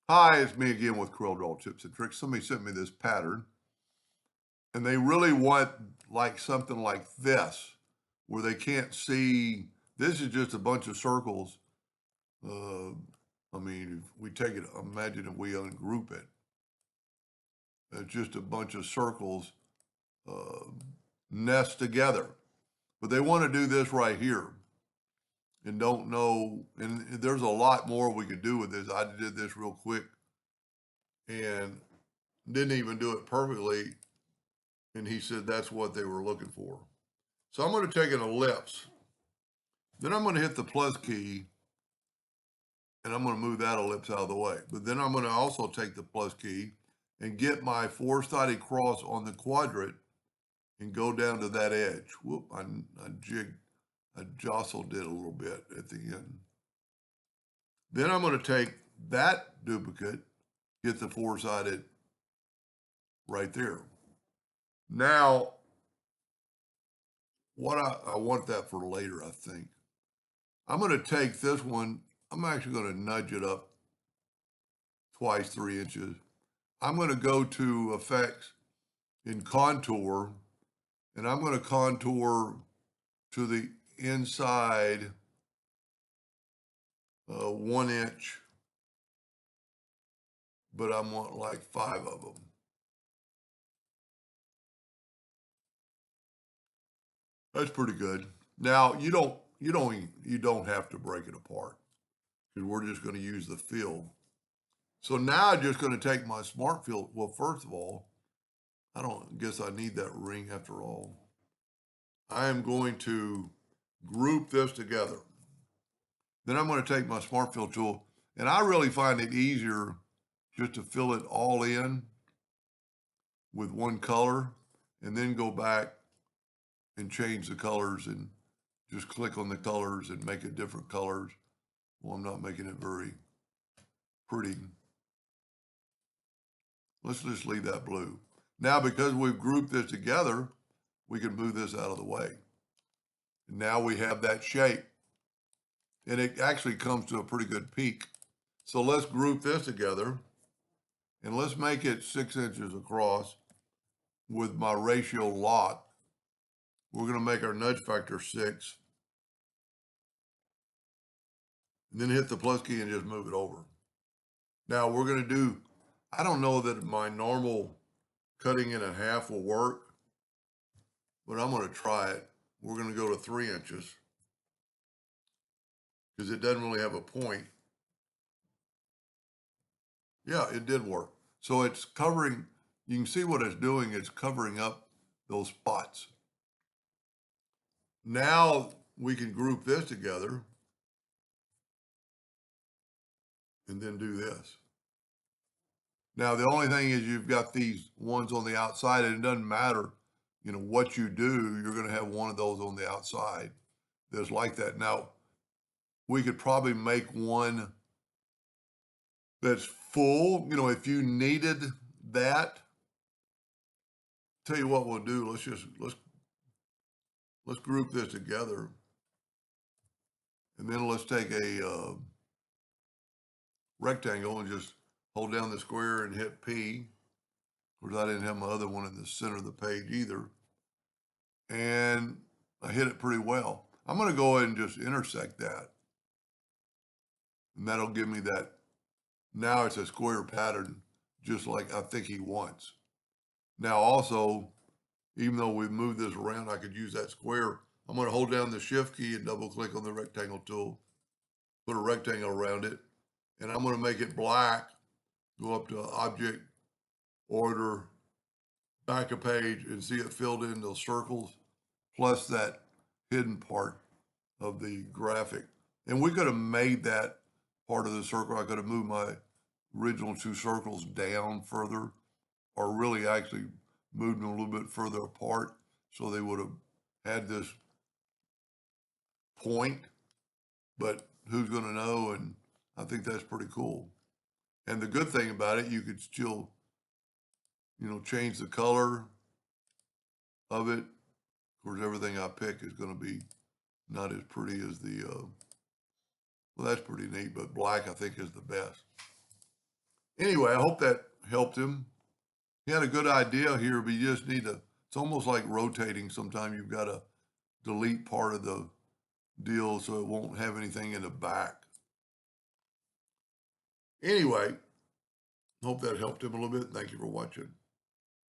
Hi, it's me again with Corel Draw Tips and Tricks. Somebody sent me this pattern, and they really want like something like this, where they can't see. This is just a bunch of circles. Uh, I mean, if we take it, imagine if we ungroup it. It's just a bunch of circles uh, nest together. But they want to do this right here and don't know. And there's a lot more we could do with this. I did this real quick and didn't even do it perfectly. And he said that's what they were looking for. So I'm going to take an ellipse. Then I'm going to hit the plus key and I'm going to move that ellipse out of the way. But then I'm going to also take the plus key and get my four-sided cross on the quadrant and go down to that edge. Whoop, I jostled it a little bit at the end. Then I'm going to take that duplicate, get the four-sided right there. Now, what I want that for later, I think. I'm going to take this one. I'm actually going to nudge it up twice 3 inches. I'm going to go to Effects in Contour, and I'm going to contour to the inside 1 inch, but I want like 5 of them. That's pretty good. Now you don't have to break it apart because we're just going to use the fill. So now I'm just going to take my smart fill. Well, first of all, I don't guess I need that ring after all. I am going to group this together. Then I'm going to take my smart fill tool, and I really find it easier just to fill it all in with one color and then go back and change the colors and just click on the colors and make it different colors. Well, I'm not making it very pretty. Let's just leave that blue. Now, because we've grouped this together, we can move this out of the way. And now we have that shape. And it actually comes to a pretty good peak. So let's group this together and let's make it 6 inches across with my ratio lock. We're going to make our nudge factor 6 and then hit the plus key and just move it over. Now we're going to do, I don't know that my normal cutting it in half will work, but I'm going to try it. We're going to go to 3 inches because it doesn't really have a point. Yeah, it did work. So it's covering, you can see what it's doing. It's covering up those spots. Now we can group this together and then do this. Now, the only thing is you've got these ones on the outside, and it doesn't matter, what you do, you're going to have one of those on the outside that's like that. Now, we could probably make one that's full, if you needed that. Tell you what we'll do. Let's group this together. And then let's take a rectangle and just hold down the square and hit P. Of course, I didn't have my other one in the center of the page either. And I hit it pretty well. I'm going to go ahead and just intersect that. And that'll give me that. Now it's a square pattern, just like I think he wants. Now also, even though we've moved this around, I could use that square. I'm going to hold down the shift key and double click on the rectangle tool, put a rectangle around it, and I'm going to make it black, go up to Object, Order, back a page, and see it filled in those circles, plus that hidden part of the graphic. And we could have made that part of the circle. I could have moved my original 2 circles down further, or really actually moved them a little bit further apart so they would have had this point, but who's going to know? And I think that's pretty cool. And the good thing about it, you could still, change the color of it. Of course, everything I pick is going to be not as pretty as the, well, that's pretty neat, but black I think is the best. Anyway, I hope that helped him. He had a good idea here, but you just need to, it's almost like rotating. Sometimes you've got to delete part of the deal so it won't have anything in the back. Anyway, hope that helped him a little bit. Thank you for watching.